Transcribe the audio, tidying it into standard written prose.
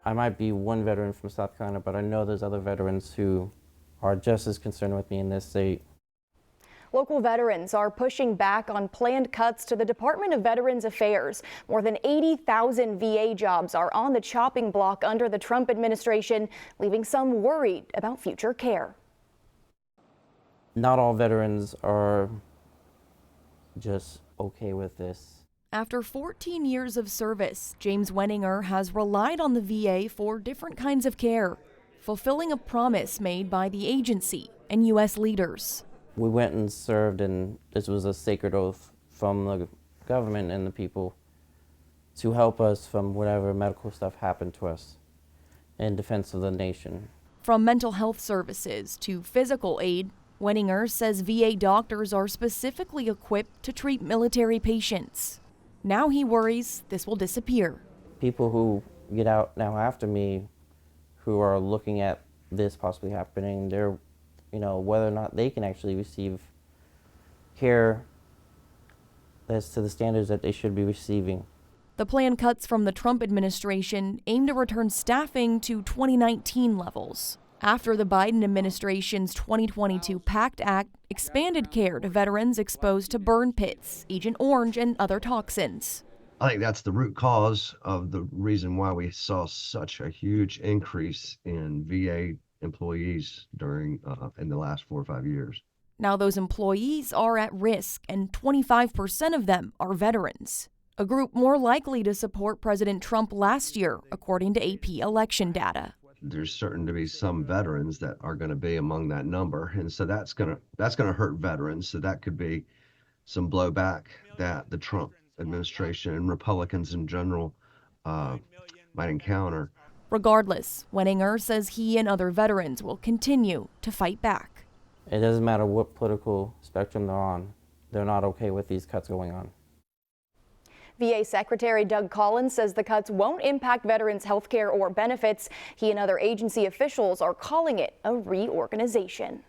I might be one veteran from South Carolina, but I know there's other veterans who are just as concerned with me in this state. Local veterans are pushing back on planned cuts to the Department of Veterans Affairs. More than 80,000 VA jobs are on the chopping block under the Trump administration, leaving some worried about future care. Not all veterans are just okay with this. After 14 years of service, James Wenninger has relied on the VA for different kinds of care, fulfilling a promise made by the agency and U.S. leaders. We went and served, and this was a sacred oath from the government and the people to help us from whatever medical stuff happened to us in defense of the nation. From mental health services to physical aid, Wenninger says VA doctors are specifically equipped to treat military patients. Now he worries this will disappear. People who get out now after me, who are looking at this possibly happening, they're, whether or not they can actually receive care as to the standards that they should be receiving. The planned cuts from the Trump administration aim to return staffing to 2019 levels, after the Biden administration's 2022 PACT Act expanded care to veterans exposed to burn pits, Agent Orange, and other toxins. I think that's the root cause of the reason why we saw such a huge increase in VA employees during in the last 4 or 5 years. Now those employees are at risk, and 25% of them are veterans, a group more likely to support President Trump last year, according to AP election data. There's certain to be some veterans that are going to be among that number, and so that's going to hurt veterans. So that could be some blowback that the Trump administration and Republicans in general might encounter. Regardless, Wenninger says he and other veterans will continue to fight back. It doesn't matter what political spectrum they're on, they're not okay with these cuts going on. VA Secretary Doug Collins says the cuts won't impact veterans' health care or benefits. He and other agency officials are calling it a reorganization.